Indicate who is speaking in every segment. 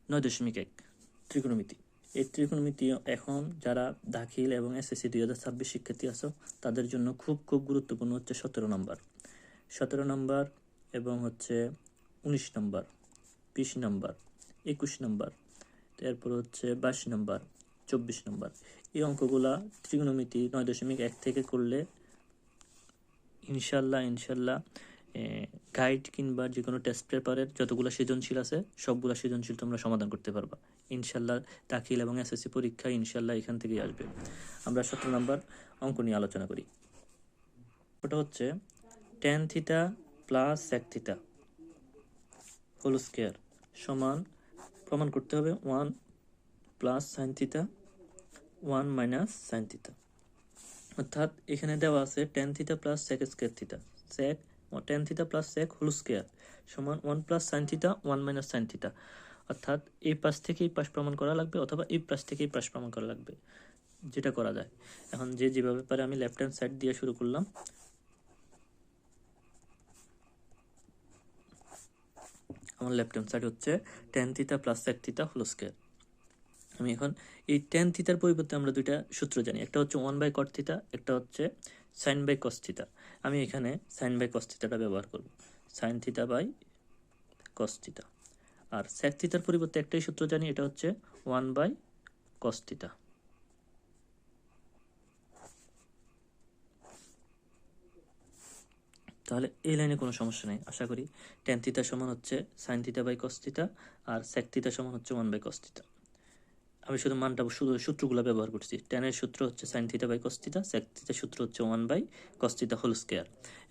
Speaker 1: 9.1 ত্রিকোণমিতি। এই ত্রিকোণমিতি এখন যারা দাখিল এবং এসএসসি 2026 শিক্ষার্থী আছো তাদের জন্য খুব খুব গুরুত্বপূর্ণ হচ্ছে 17 নম্বর এবং হচ্ছে 19 নম্বর, 20 নম্বর, 21 নম্বর, তারপর হচ্ছে 22 নম্বর, 24 নম্বর। এই অঙ্কগুলা ত্রিকোণমিতি 9.1 থেকে করলে ইনশাল্লাহ গাইড কিংবা যে কোনো টেস্ট পেপারের যতগুলো সৃজনশীল আছে সবগুলো সৃজনশীল তোমরা সমাধান করতে পারবা ইনশাল্লাহ। দাখিল এবং এসএসসি পরীক্ষা ইনশাল্লাহ এখান থেকেই আসবে। আমরা 17 নম্বর অঙ্ক নিয়ে আলোচনা করি। ওটা হচ্ছে tan theta plus sec theta whole square সমান, প্রমাণ করতে হবে 1 plus sine theta 1 minus sine theta. অর্থাৎ এখানে দেওয়া আছে tan theta plus sec square theta, tan theta plus sec whole square সমান 1 plus sine theta 1 minus sine theta. অর্থাৎ এই পাশ থেকে এই পাশ প্রমাণ করা লাগবে অথবা এই পাশ থেকে এই পাশ প্রমাণ করা লাগবে, যেটা করা যায়। এখন যেভাবে পারে আমি লেফট হ্যান্ড সাইড দিয়ে শুরু করলাম। আমার লেফট হ্যান্ড সাইড হচ্ছে tan theta plus sec theta whole square. আমি এখন এই tan থিটার পরিবর্তে আমরা দুইটা সূত্র জানি, একটা হচ্ছে 1/cot থিটা, একটা হচ্ছে sin/cos থিটা। আমি এখানে sin/cos থিটাটা ব্যবহার করব, sin theta by cos theta. আর sec থিটার পরিবর্তে একটাই সূত্র জানি, এটা হচ্ছে 1/cos থিটা। তাহলে এই লাইনে কোনো সমস্যা নেই আশা করি। tan থিটা সমান হচ্ছে sin theta by cos theta আর sec থিটা সমান হচ্ছে 1/cos থিটা। আমি শুধু সূত্রগুলো ব্যবহার করছি। tan এর সূত্র হচ্ছে sin theta by cos theta, sec থিটার সূত্র হচ্ছে 1/cos থিটা হোল স্কয়ার।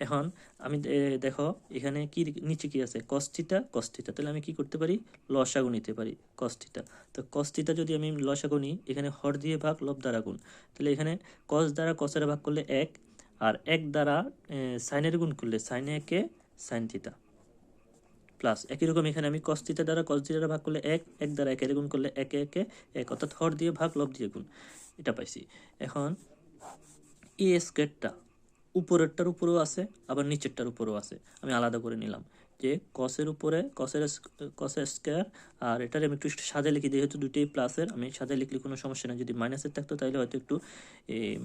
Speaker 1: এখন আমি দেখো এখানে কি নিচে কি আছে, cos থিটা cos থিটা, তাহলে আমি কি করতে পারি, লসাগু নিতে পারি cos থিটা। তো cos থিটা যদি আমি লসাগু নিই, এখানে হর দিয়ে ভাগ লব দ্বারা গুণ, তাহলে এখানে cos দ্বারা cos এর ভাগ করলে 1 আর 1 দ্বারা sin এর গুণ করলে sin এ sin থিটা প্লাস একই রকম এখানে আমি cos থিটা দ্বারা cos থিটা ভাগ করলে 1, 1 দ্বারা 1 এর গুণ করলে 1 1 অর্থাৎ হর দিয়ে ভাগ লব দিয়ে গুণ, এটা পাইছি। এখন এই স্কয়ারটা উপরেরটার উপরেও আছে আবার নিচেরটার উপরেও আছে, আমি আলাদা করে নিলাম যে cos এর উপরে cos এর স্কয়ার, আর এটার আমি একটু সাজা লিখি, যেহেতু দুটোই প্লাসের আমি সাজা লিখলে কোনো সমস্যা নেই। যদি মাইনাসের থাকতো তাহলে হয়তো একটু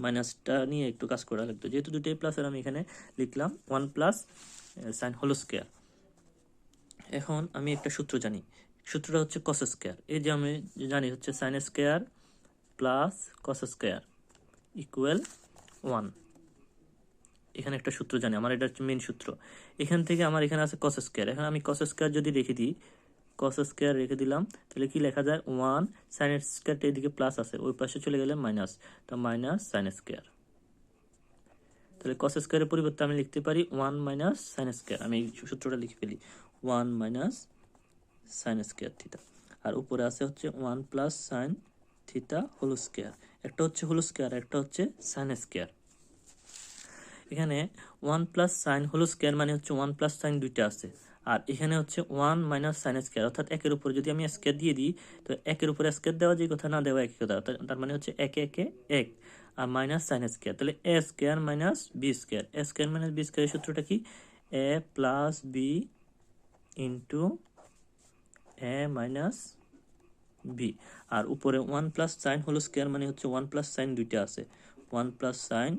Speaker 1: মাইনাসটা নিয়ে একটু কাজ করা লাগতো, যেহেতু দুটোই প্লাসের আমি এখানে লিখলাম 1 প্লাস সাইন হোল স্কয়ার। এখন আমি একটা সূত্র জানি, সূত্রটা হচ্ছে cos স্কয়ার। এই যে আমি জানি হচ্ছে sin square plus cos square equal 1। এখানে একটা সূত্র জানি, আমার এটা হচ্ছে মেন সূত্র। এখান থেকে আমার এখানে আছে cos স্কয়ার। এখন আমি cos স্কয়ার যদি রেখে দিই, cos স্কয়ার রেখে দিলাম, তাহলে কি লেখা যায় 1 sin স্কয়ারটা এদিকে প্লাস আছে, ওই পাশে চলে গেলে মাইনাস, তো মাইনাস sin স্কয়ার। তাহলে cos স্কয়ারের পরিবর্তে আমি লিখতে পারি 1 মাইনাস sin স্কয়ার। আমি এই সূত্রটা লিখে ফেলি 1 মাইনাস sin স্কয়ার থিটা, আর উপরে আছে হচ্ছে 1 plus sin theta whole square. একটা হচ্ছে হোল স্কয়ার, একটা হচ্ছে sin স্কয়ার। এখানে 1 প্লাস সাইন হোল স্কয়ার মানে হচ্ছে 1 প্লাস সাইন দুইটা আছে, আর এখানে হচ্ছে 1 মাইনাস সাইন স্কয়ার, অর্থাৎ একের উপর যদি আমি স্কয়ার দিয়ে দিই, তো একের উপরে স্কয়ার দেওয়া যে কথা, না দেওয়া একই কথা, তার মানে হচ্ছে 1 1 আর মাইনাস সাইন স্কয়ার, তাহলে এ স্কয়ার মাইনাস বি স্কয়ার। এ স্কয়ার মাইনাস বি স্কয়ারের সূত্রটা কি, এ প্লাস বি ইন্টু এ মাইনাস বি, আর উপরে 1 প্লাস সাইন হোল স্কয়ার মানে হচ্ছে 1 প্লাস সাইন দুইটা আছে, 1 plus sign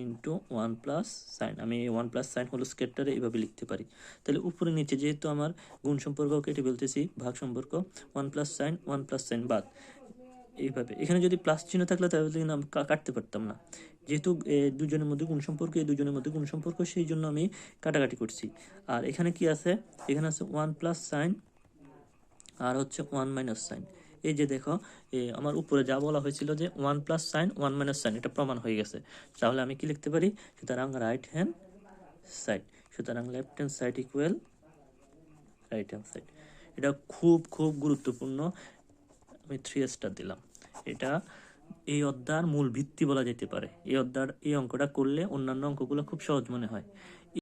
Speaker 1: into 1 plus sign. আমি এই 1 প্লাস সাইন হোল স্কয়ারটারে এইভাবে লিখতে পারি। তাহলে উপরে নিচে যেহেতু আমার গুণ সম্পর্ক কেটে ফেলতেছি, ভাগ সম্পর্ক 1 প্লাস সাইন 1 প্লাস সাইন বাদ, এইভাবে। এখানে যদি প্লাস চিহ্ন থাকলে তাহলে কিন্তু আমি কাটতে পারতাম না, যেহেতু দুজনের মধ্যে গুণ সম্পর্ক, এই দুজনের মধ্যে গুণ সম্পর্ক, সেই জন্য আমি কাটাকাটি করছি। আর এখানে কি আছে, এখানে আছে 1 প্লাস সাইন আর হচ্ছে 1 মাইনাস সাইন। এই যে দেখো আমার উপরে যা বলা হয়েছিল যে 1 প্লাস সাইন 1 মাইনাস সাইন, এটা প্রমাণ হয়ে গেছে। তাহলে আমি কি লিখতে পারি, সুতরাং রাইট হ্যান্ড সাইড, সুতরাং left hand side equal right hand side. এটা খুব খুব গুরুত্বপূর্ণ, আমি 3 স্টার দিলাম। এটা এই অধ্যায়ের মূল ভিত্তি বলা যেতে পারে। এই অঙ্কটা করলে অন্যান্য অঙ্কগুলো খুব সহজ মনে হয়।